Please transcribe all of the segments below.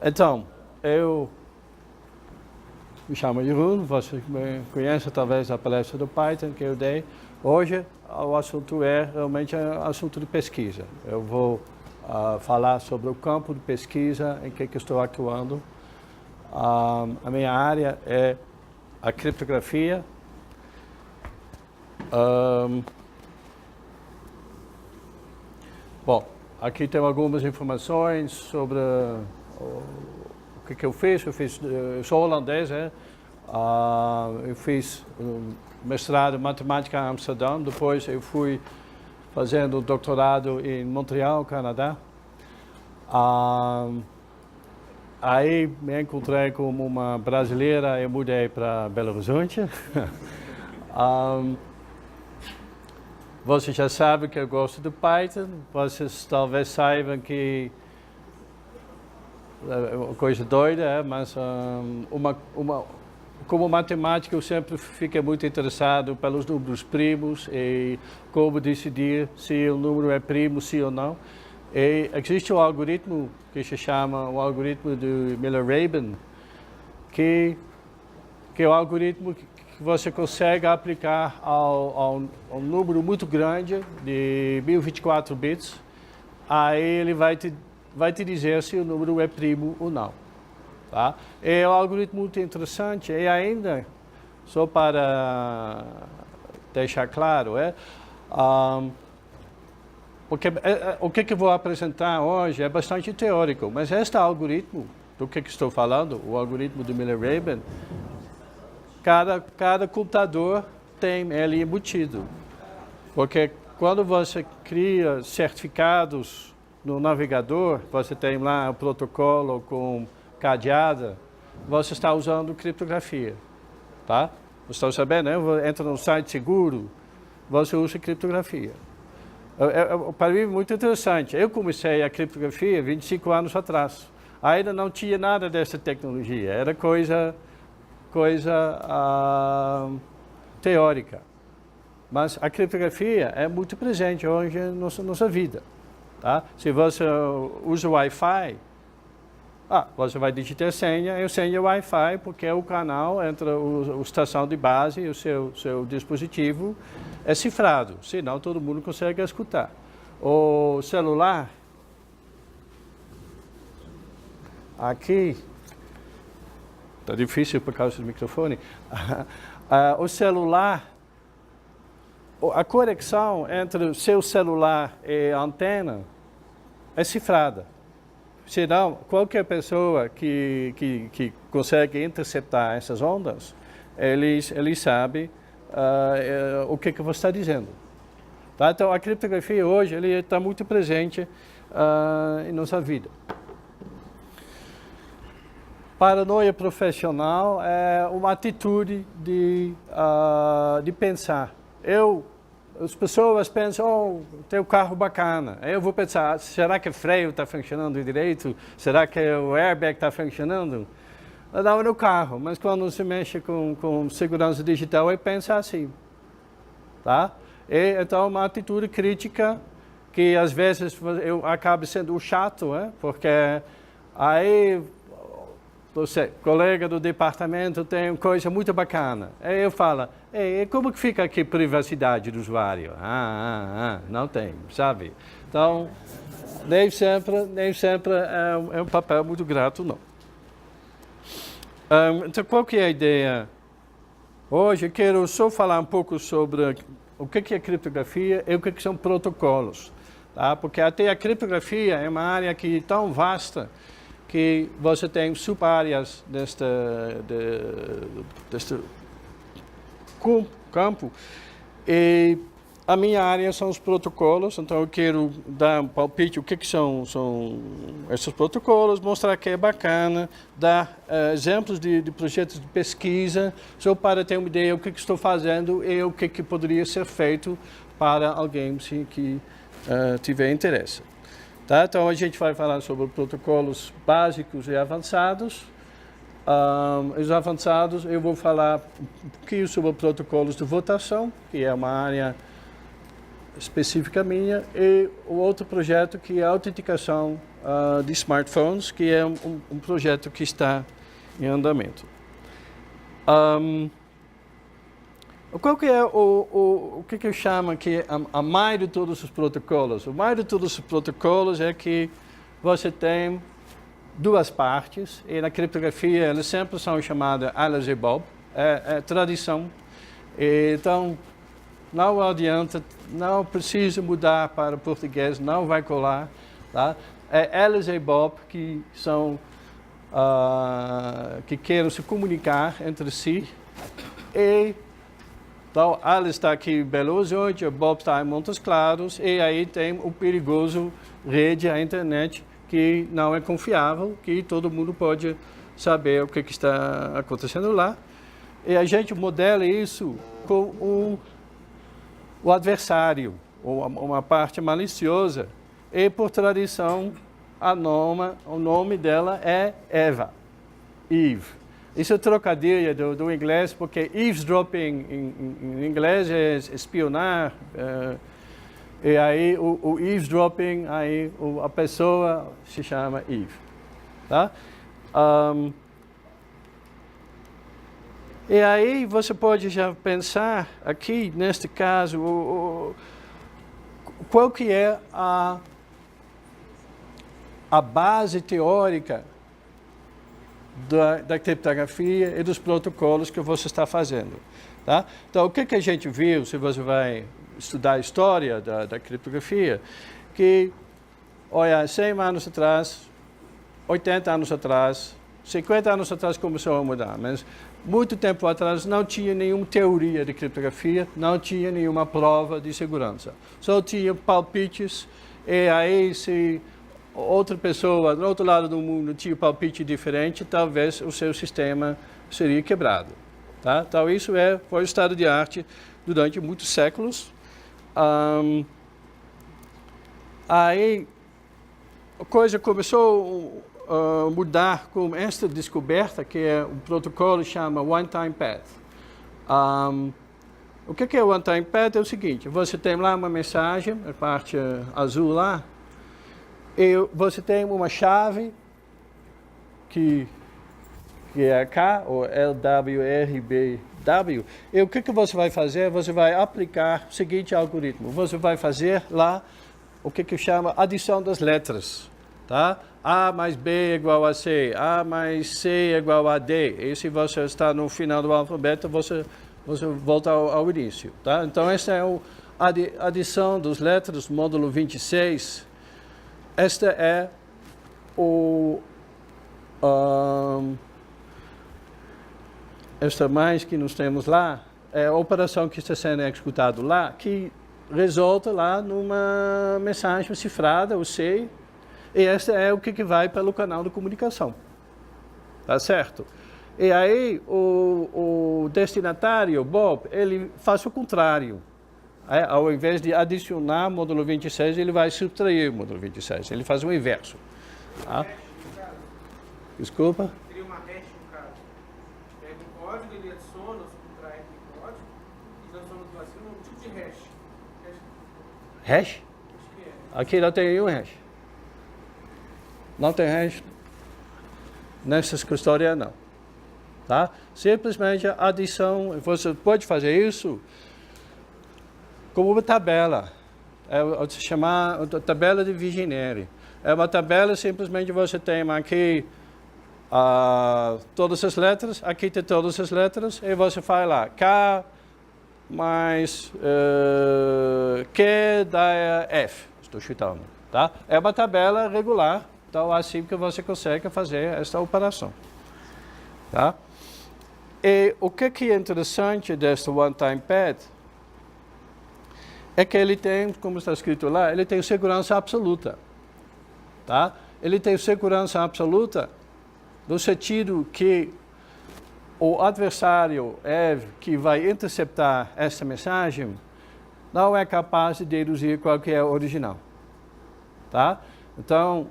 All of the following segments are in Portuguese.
Então, eu me chamo Jeroen, você me conhece através da palestra do Python que eu dei. Hoje o assunto é realmente assunto de pesquisa. Eu vou falar sobre o campo de pesquisa em que estou atuando. A minha área é a criptografia. Bom, aqui tem algumas informações sobre o que eu fiz. Eu sou holandês, eu fiz mestrado em matemática em Amsterdã, depois eu fui fazendo doutorado em Montreal, Canadá. Aí me encontrei com uma brasileira e mudei para Belo Horizonte. Vocês já sabem que eu gosto de Python, vocês talvez saibam que é uma coisa doida, mas como matemático eu sempre fiquei muito interessado pelos números primos e como decidir se o número é primo, sim ou não. E existe um algoritmo que se chama o algoritmo de Miller-Rabin, que é um algoritmo que você consegue aplicar ao número muito grande de 1024 bits, aí ele vai te dizer se o número é primo ou não. Tá? É um algoritmo muito interessante e ainda, só para deixar claro, porque o que eu vou apresentar hoje é bastante teórico, mas este algoritmo, do que estou falando, o algoritmo do Miller-Rabin, cada computador tem ele embutido. Porque quando você cria certificados no navegador, você tem lá o protocolo com cadeada, você está usando criptografia. Tá? Vocês estão sabendo, né? Entra num site seguro, você usa criptografia. Para mim é muito interessante. Eu comecei a criptografia 25 anos atrás. Ainda não tinha nada dessa tecnologia, era coisa teórica. Mas a criptografia é muito presente hoje na nossa vida. Tá? Se você usa o Wi-Fi, você vai digitar senha, eu senha Wi-Fi, porque é o canal entre a estação de base e o seu dispositivo é cifrado, senão todo mundo consegue escutar. O celular, aqui, está difícil por causa do microfone, o celular, a conexão entre o seu celular e a antena é cifrada. Senão, qualquer pessoa que consegue interceptar essas ondas, ele sabe o que você está dizendo. Tá? Então, a criptografia hoje está muito presente em nossa vida. Paranoia profissional é uma atitude de pensar. As pessoas pensam, tem um carro bacana. Aí eu vou pensar, será que o freio está funcionando direito? Será que o airbag está funcionando? Não, no carro, mas quando se mexe com segurança digital, ele pensa assim. Tá? Então, uma atitude crítica que às vezes eu acabo sendo o chato, porque aí você, colega do departamento, tem uma coisa muito bacana. Aí eu falo, como que fica aqui a privacidade do usuário? Não tem, sabe? Então, nem sempre é um papel muito grato, não. Então, qual que é a ideia? Hoje eu quero só falar um pouco sobre o que é criptografia e o que são protocolos. Tá? Porque até a criptografia é uma área que é tão vasta que você tem sub-áreas deste campo. E a minha área são os protocolos, então eu quero dar um palpite o que são esses protocolos, mostrar que é bacana, dar exemplos de projetos de pesquisa, só para ter uma ideia do que estou fazendo e o que poderia ser feito para alguém que tiver interesse. Tá? Então, a gente vai falar sobre protocolos básicos e avançados. Os avançados, eu vou falar um pouquinho sobre protocolos de votação, que é uma área específica minha, e o outro projeto que é a autenticação de smartphones, que é um projeto que está em andamento. Qual que é o que eu chamo aqui a mãe de todos os protocolos? O mãe de todos os protocolos é que você tem duas partes, e na criptografia elas sempre são chamadas Alice e Bob, é tradição. Então, não adianta, não precisa mudar para português, não vai colar. Tá? É Alice e Bob que são, que querem se comunicar entre si. Então, Alice está aqui em Belo Horizonte, o Bob está em Montes Claros, e aí tem o perigoso rede, a internet, que não é confiável, que todo mundo pode saber o que está acontecendo lá. E a gente modela isso com o adversário, ou uma parte maliciosa. E, por tradição, o nome dela é Eva, Eve. Isso é trocadilho do inglês, porque eavesdropping em inglês é espionar. E aí o eavesdropping, aí a pessoa se chama Eve. Tá? E aí você pode já pensar aqui, neste caso, qual que é a base teórica da criptografia e dos protocolos que você está fazendo. Tá? Então, o que a gente viu, se você vai estudar a história da criptografia, que, olha, 100 anos atrás, 80 anos atrás, 50 anos atrás começou a mudar, mas muito tempo atrás não tinha nenhuma teoria de criptografia, não tinha nenhuma prova de segurança. Só tinha palpites, e aí se outra pessoa do outro lado do mundo tinha palpite diferente, talvez o seu sistema seria quebrado. Tá? Então isso foi o estado de arte durante muitos séculos. Aí a coisa começou a mudar com esta descoberta, que é um protocolo que chama One-Time Path. O que é o One-Time Path? É o seguinte, você tem lá uma mensagem, a parte azul lá, e você tem uma chave que é K, ou LWRBW, e o que você vai fazer? Você vai aplicar o seguinte algoritmo. Você vai fazer lá o que chama adição das letras. Tá? A mais B é igual a C, A mais C é igual a D. E se você está no final do alfabeto, você volta ao início. Tá? Então, essa é a adição das letras, módulo 26. Esta é esta mais que nós temos lá, é a operação que está sendo executada lá, que resulta lá numa mensagem cifrada, o C, e esta é o que vai pelo canal de comunicação. Tá certo? E aí o destinatário, Bob, ele faz o contrário. Ao invés de adicionar módulo 26, ele vai subtrair o módulo 26. Ele faz o inverso. Tá? Desculpa? Seria uma hash, no caso. Pega um código, ele adiciona, subtrai aquele código, e transforma no vacilo num tipo de hash. Hash? Acho que é. Aqui não tem nenhum hash. Não tem hash. Nessa história não. Tá? Simplesmente a adição, você pode fazer isso como uma tabela. Se chama tabela de Vigenère. É uma tabela, simplesmente você tem aqui todas as letras, aqui tem todas as letras, e você faz lá, K mais Q da F, estou chutando, tá? É uma tabela regular, então assim que você consegue fazer esta operação, tá? E o que é interessante deste One-Time Path é que ele tem, como está escrito lá, ele tem segurança absoluta, tá? Ele tem segurança absoluta no sentido que o adversário, Eve, que vai interceptar essa mensagem, não é capaz de deduzir qual que é o original, tá? Então,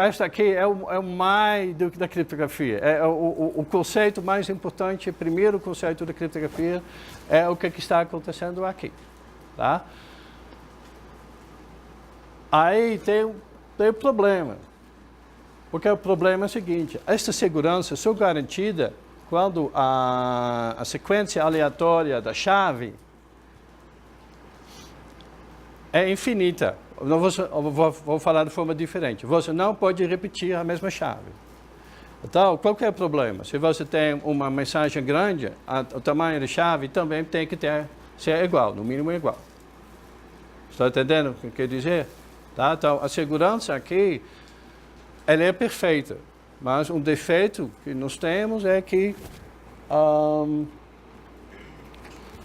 esta aqui é o mais da criptografia. É o conceito mais importante, o primeiro conceito da criptografia é o que está acontecendo aqui, tá? Aí tem um problema. Porque o problema é o seguinte, esta segurança só garantida quando a sequência aleatória da chave é infinita. Vou falar de forma diferente. Você não pode repetir a mesma chave. Então, qual que é o problema? Se você tem uma mensagem grande, o tamanho da chave também tem que ser igual, no mínimo igual. Está entendendo o que quer dizer? Tá? Então, a segurança aqui, ela é perfeita. Mas um defeito que nós temos é que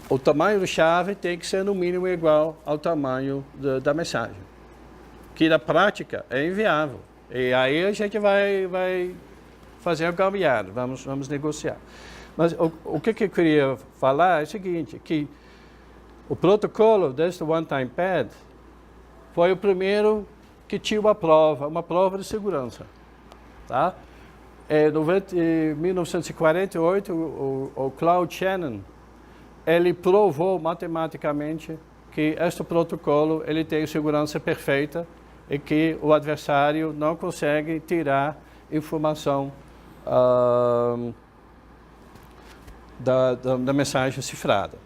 o tamanho da chave tem que ser no mínimo igual ao tamanho da mensagem. Que na prática é inviável. E aí a gente vai fazer a gambiarra, vamos negociar. Mas o que eu queria falar é o seguinte, que o protocolo deste One-Time Pad foi o que tinha uma prova de segurança. Tá? Em 1948, o Claude Shannon, ele provou matematicamente que este protocolo ele tem segurança perfeita e que o adversário não consegue tirar informação da mensagem cifrada.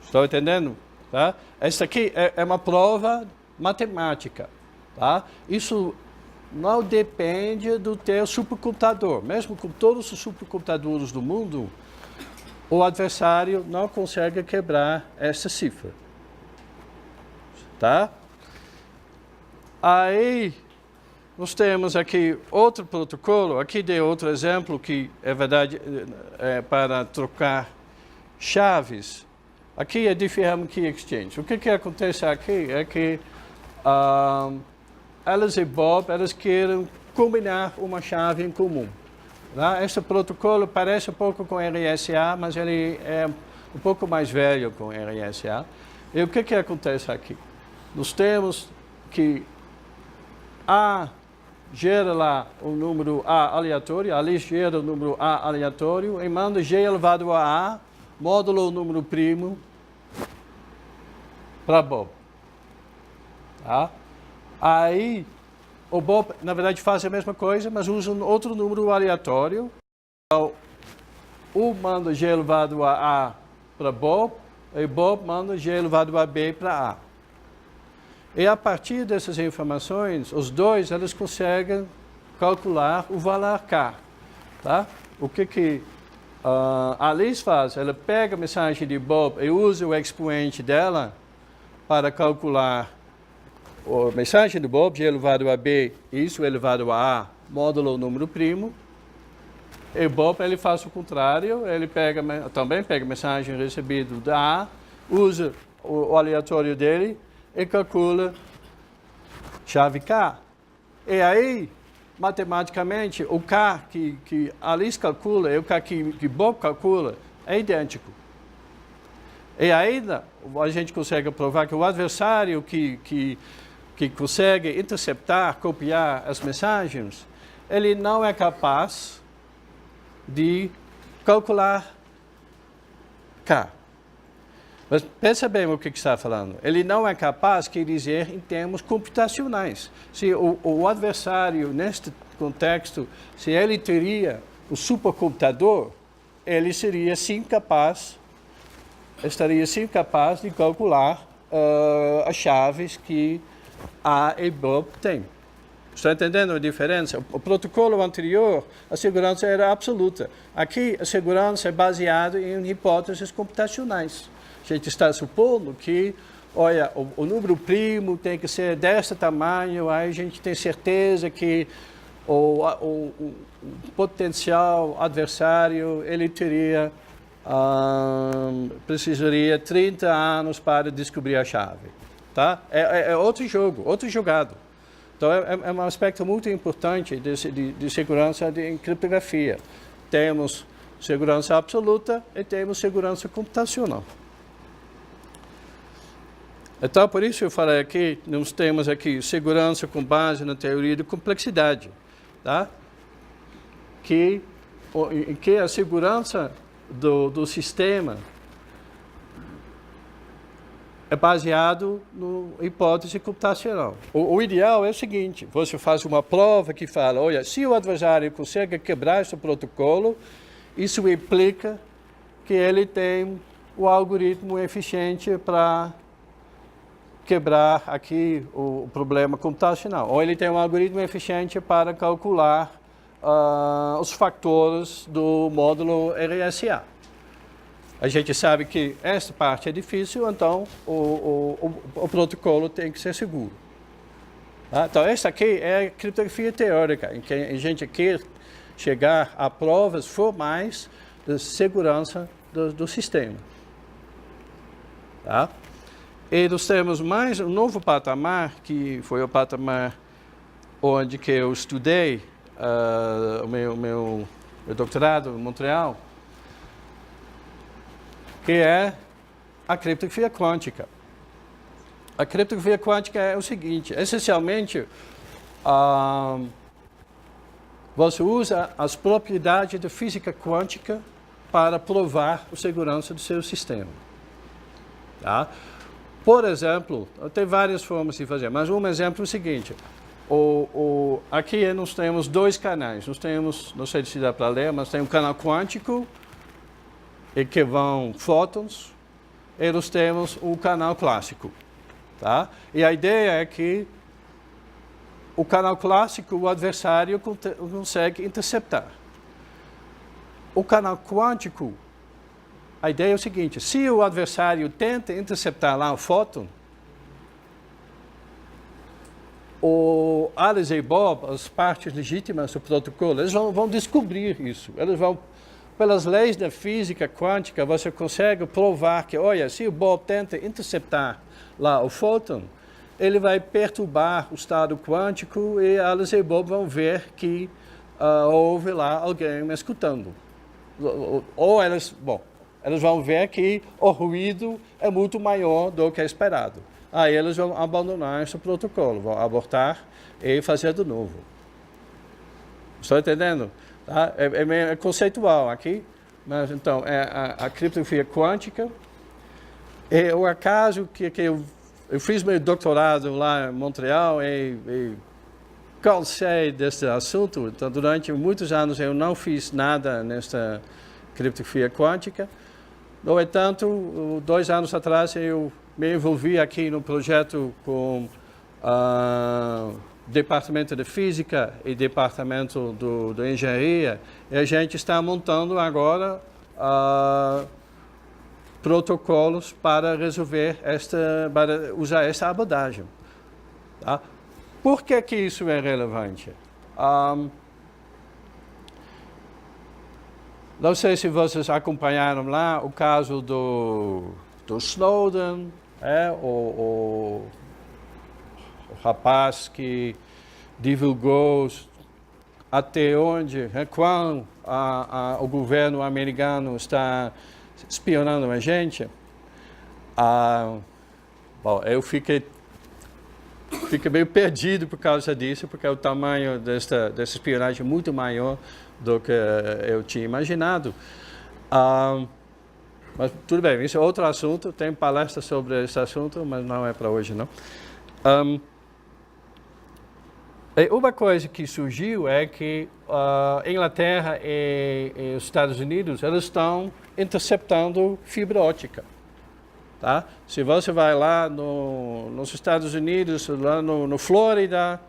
Estou entendendo? Tá? Essa aqui é uma prova matemática. Tá? Isso não depende do teu supercomputador. Mesmo com todos os supercomputadores do mundo, o adversário não consegue quebrar essa cifra. Tá? Aí, nós temos aqui outro protocolo. Aqui dei outro exemplo que, é verdade, é para trocar chaves. Aqui é Diffie-Hellman Key Exchange. O que acontece aqui é que elas e Bob, elas querem combinar uma chave em comum. Tá? Esse protocolo parece um pouco com RSA, mas ele é um pouco mais velho com RSA. E o que acontece aqui? Nós temos que A gera lá o número A aleatório, ali gera o número A aleatório, e manda G elevado a A, módulo o número primo, para Bob. Tá? Aí, o Bob, na verdade, faz a mesma coisa, mas usa um outro número aleatório. Então, o manda G elevado a A para Bob, e Bob manda G elevado a B para A. E a partir dessas informações, os dois eles conseguem calcular o valor K. Tá? O que a Liz faz? Ela pega a mensagem de Bob e usa o expoente dela para calcular a mensagem de Bob, G elevado a B, isso elevado a A, módulo o número primo. E Bob ele faz o contrário, ele também pega a mensagem recebida da A, usa o aleatório dele e calcula chave K. E aí, matematicamente, o K que Alice calcula e o K que Bob calcula é idêntico. E ainda, a gente consegue provar que o adversário que consegue interceptar, copiar as mensagens, ele não é capaz de calcular K. Mas pensa bem o que está falando. Ele não é capaz de dizer em termos computacionais. Se o adversário, neste contexto, se ele teria o supercomputador, ele estaria sim capaz de calcular as chaves que A e Bob têm. Está entendendo a diferença? O protocolo anterior, a segurança era absoluta. Aqui, a segurança é baseada em hipóteses computacionais. A gente está supondo que, olha, o número primo tem que ser desse tamanho, aí a gente tem certeza que o potencial adversário, ele precisaria 30 anos para descobrir a chave. Tá? É outro jogo, outro jogado. Então, é um aspecto muito importante de segurança de criptografia. Temos segurança absoluta e temos segurança computacional. Então, por isso eu falei aqui, nós temos aqui segurança com base na teoria de complexidade, tá? Em que a segurança do sistema é baseado na hipótese computacional. O ideal é o seguinte, você faz uma prova que fala, olha, se o adversário consegue quebrar esse protocolo, isso implica que ele tem o algoritmo eficiente para quebrar aqui o problema computacional. Ou ele tem um algoritmo eficiente para calcular os fatores do módulo RSA. A gente sabe que essa parte é difícil, então o protocolo tem que ser seguro. Tá? Então, essa aqui é a criptografia teórica, em que a gente quer chegar a provas formais de segurança do sistema. Tá? E nós temos mais um novo patamar, que foi o patamar onde que eu estudei o meu doutorado em Montreal, que é a criptografia quântica. A criptografia quântica é o seguinte, essencialmente, você usa as propriedades da física quântica para provar a segurança do seu sistema. Tá? Por exemplo, tem várias formas de fazer, mas um exemplo é o seguinte, aqui nós temos dois canais, nós temos, não sei se dá para ler, mas tem um canal quântico, em que vão fótons, e nós temos o canal clássico. Tá? E a ideia é que o canal clássico, o adversário consegue interceptar. O canal quântico, a ideia é o seguinte, se o adversário tenta interceptar lá o fóton, o Alice e Bob, as partes legítimas do protocolo, eles vão descobrir isso. Eles vão, pelas leis da física quântica, você consegue provar que, olha, se o Bob tenta interceptar lá o fóton, ele vai perturbar o estado quântico e Alice e Bob vão ver que houve lá alguém me escutando. Ou eles vão ver que o ruído é muito maior do que esperado. Aí eles vão abandonar esse protocolo, vão abortar e fazer de novo. Estão entendendo? Tá? É conceitual aqui, mas então é a criptografia quântica. E o acaso que eu fiz meu doutorado lá em Montreal e cansei desse assunto, então durante muitos anos eu não fiz nada nesta criptografia quântica. No entanto, 2 anos atrás eu me envolvi aqui no projeto com Departamento de Física e Departamento de Engenharia, e a gente está montando agora protocolos para para usar essa abordagem. Tá? Por que isso é relevante? Não sei se vocês acompanharam lá o caso do Snowden, o rapaz que divulgou até onde, quando o governo americano está espionando a gente. Bom, eu fiquei meio perdido por causa disso, porque o tamanho dessa espionagem é muito maior do que eu tinha imaginado. Mas tudo bem, isso é outro assunto, tem palestra sobre esse assunto, mas não é para hoje, não. Uma coisa que surgiu é que a Inglaterra e os Estados Unidos, eles estão interceptando fibra óptica. Tá? Se você vai lá nos Estados Unidos, lá no Flórida,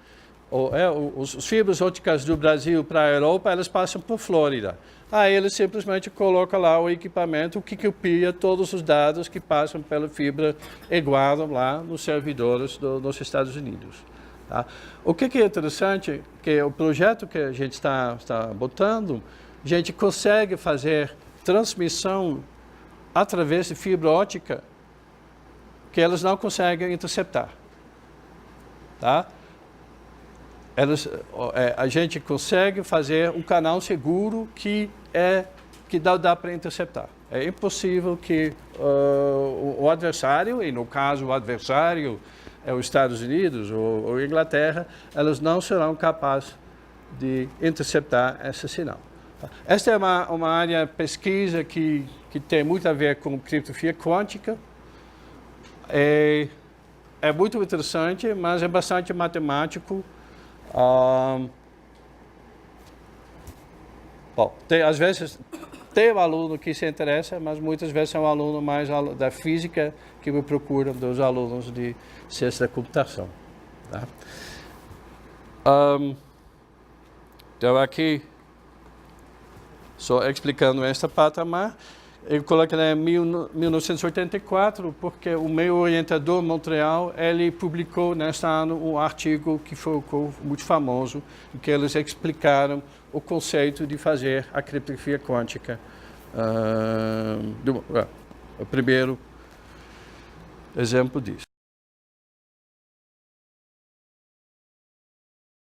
os fibras ópticas do Brasil para a Europa, elas passam por Flórida. Aí eles simplesmente colocam lá o equipamento que copia todos os dados que passam pela fibra e guardam lá nos servidores dos Estados Unidos. Tá? O que é interessante, que o projeto que a gente está botando, a gente consegue fazer transmissão através de fibra óptica que elas não conseguem interceptar. Tá? A gente consegue fazer um canal seguro que dá para interceptar. É impossível que o adversário, e no caso o adversário é os Estados Unidos ou a Inglaterra, elas não serão capazes de interceptar esse sinal. Esta é uma área de pesquisa que tem muito a ver com criptografia quântica. é muito interessante, mas é bastante matemático. Bom, às vezes tem um aluno que se interessa, mas muitas vezes é um aluno mais da física que me procura dos alunos de ciência da computação. Tá? Então aqui, só explicando esta patamar, eu coloquei em 1984, porque o meu orientador Montreal, ele publicou neste ano um artigo que ficou muito famoso, em que eles explicaram o conceito de fazer a criptografia quântica. O primeiro exemplo disso.